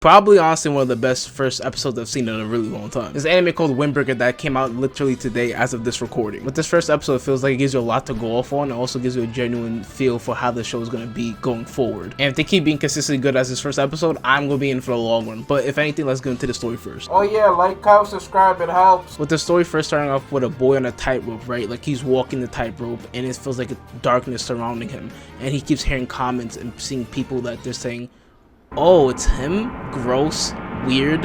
Probably honestly one of the best first episodes I've seen in a really long time. This anime called Windbreaker that came out literally today as of this recording. With this first episode, it feels like it gives you a lot to go off on. It also gives you a genuine feel for how the show is going to be going forward. And if they keep being consistently good as this first episode, I'm going to be in for the long run. But if anything, let's get into the story first. Oh yeah, like, comment, subscribe, it helps. With the story first starting off with a boy on a tightrope, right? Like he's walking the tightrope and it feels like a darkness surrounding him. And he keeps hearing comments and seeing people that they're saying, oh, it's him? Gross. Weird.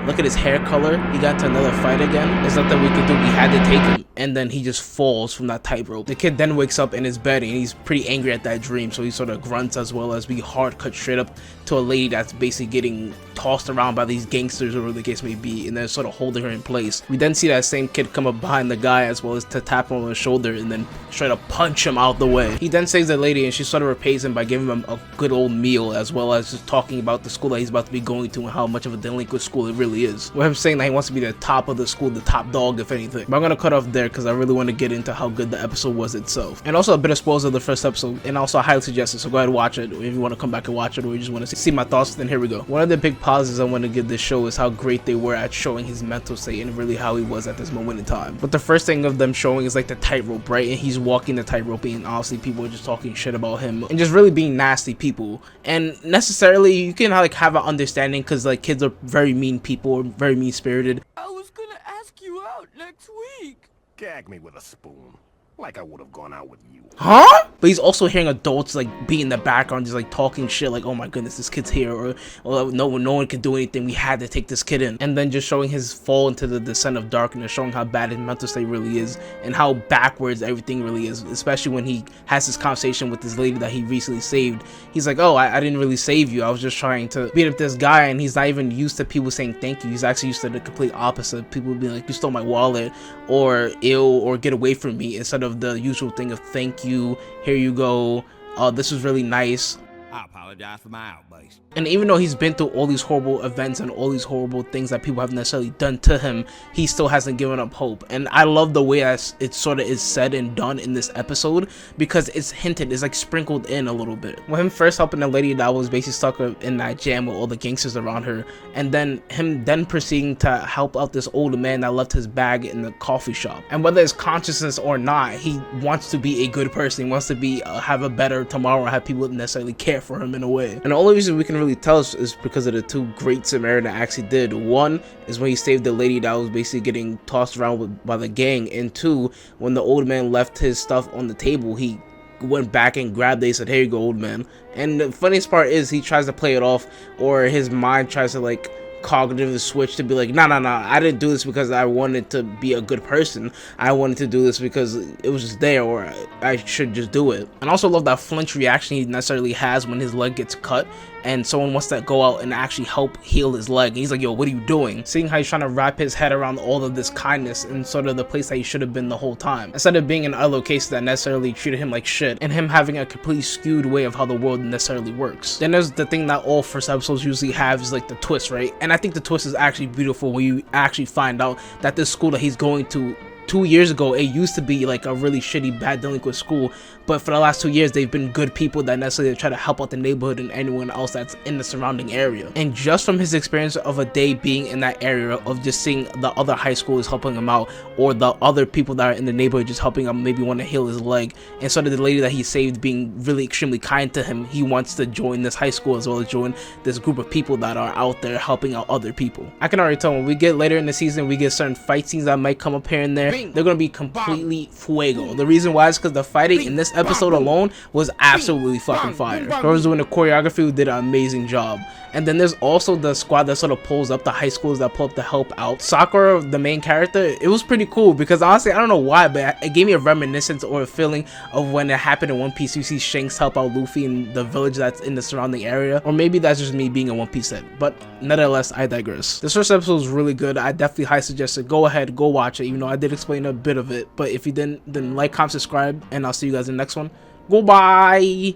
Look at his hair color. He got into another fight again. There's nothing we could do. We had to take him. And then he just falls from that tightrope. The kid then wakes up in his bed and he's pretty angry at that dream. So he sort of grunts as well as we hard cut straight up to a lady that's basically getting tossed around by these gangsters or whatever the case may be. And they're sort of holding her in place. We then see that same kid come up behind the guy as well as to tap him on the shoulder and then try to punch him out the way. He then saves the lady and she sort of repays him by giving him a good old meal as well as just talking about the school that he's about to be going to and how much of a delinquent school it really is. With him saying that he wants to be the top of the school, the top dog if anything. But I'm gonna cut off there because I really want to get into how good the episode was itself. And also a bit of spoilers of the first episode, and also I highly suggest it, so go ahead and watch it if you want to come back and watch it or you just want to see my thoughts. Then here we go. One of the big positives I want to give this show is how great they were at showing his mental state and really how he was at this moment in time. But the first thing of them showing is like the tightrope, right? And he's walking the tightrope and honestly people are just talking shit about him and just really being nasty people. And necessarily you can like have an understanding because like kids are very mean people or very mean spirited. I was gonna ask you out next week. Gag me with a spoon, like I would have gone out with you. Huh? But he's also hearing adults like be in the background just like talking shit like, oh my goodness, this kid's here, or no one can do anything, we had to take this kid in. And then just showing his fall into the descent of darkness, showing how bad his mental state really is and how backwards everything really is, especially when he has this conversation with this lady that he recently saved. He's like, oh, I didn't really save you, I was just trying to beat up this guy. And he's not even used to people saying thank you. He's actually used to the complete opposite, people being like, you stole my wallet, or ill, or get away from me, instead of the usual thing of thank you, here you go, this was really nice. I apologize for my outburst. And even though he's been through all these horrible events and all these horrible things that people haven't necessarily done to him, he still hasn't given up hope. And I love the way that it sort of is said and done in this episode, because it's hinted, it's like sprinkled in a little bit. With him first helping the lady that was basically stuck in that jam with all the gangsters around her, and then him then proceeding to help out this older man that left his bag in the coffee shop. And whether it's consciousness or not, he wants to be a good person. He wants to be have a better tomorrow, have people necessarily care for him in a way. And the only reason we can really tell is because of the two great Samaritan acts he did. One is when he saved the lady that was basically getting tossed around by the gang, and two, when the old man left his stuff on the table, he went back and grabbed it and said, here you go, old man. And the funniest part is he tries to play it off, or his mind tries to like cognitive switch to be like, nah, I didn't do this because I wanted to be a good person, I wanted to do this because it was just there, or I should just do it. And I also love that flinch reaction he necessarily has when his leg gets cut and someone wants to go out and actually help heal his leg. And he's like, yo, what are you doing? Seeing how he's trying to wrap his head around all of this kindness in sort of the place that he should have been the whole time, instead of being in other cases that necessarily treated him like shit, and him having a completely skewed way of how the world necessarily works. Then there's the thing that all first episodes usually have, is like the twist, right? And I think the twist is actually beautiful when you actually find out that this school that he's going to 2 years ago, it used to be like a really shitty, bad, delinquent school, but for the last 2 years they've been good people that necessarily try to help out the neighborhood and anyone else that's in the surrounding area. And just from his experience of a day being in that area, of just seeing the other high schoolers helping him out, or the other people that are in the neighborhood just helping him maybe want to heal his leg, and sort of the lady that he saved being really extremely kind to him, he wants to join this high school as well as join this group of people that are out there helping out other people. I can already tell when we get later in the season, we get certain fight scenes that might come up here and there, they're gonna be completely fuego. The reason why is because the fighting in this episode alone was absolutely fucking fire. Whoever's doing the choreography did an amazing job. And then there's also the squad that sort of pulls up, the high schools that pull up to help out Sakura, the main character. It was pretty cool because honestly, I don't know why, but it gave me a reminiscence or a feeling of when it happened in One Piece. You see Shanks help out Luffy in the village that's in the surrounding area, or maybe that's just me being a One Piece head, but nonetheless, I digress. This first episode was really good. I definitely highly suggest it. Go ahead, go watch it, even though I did explain a bit of it. But if you didn't, then like, comment, subscribe, and I'll see you guys in the next one. Goodbye.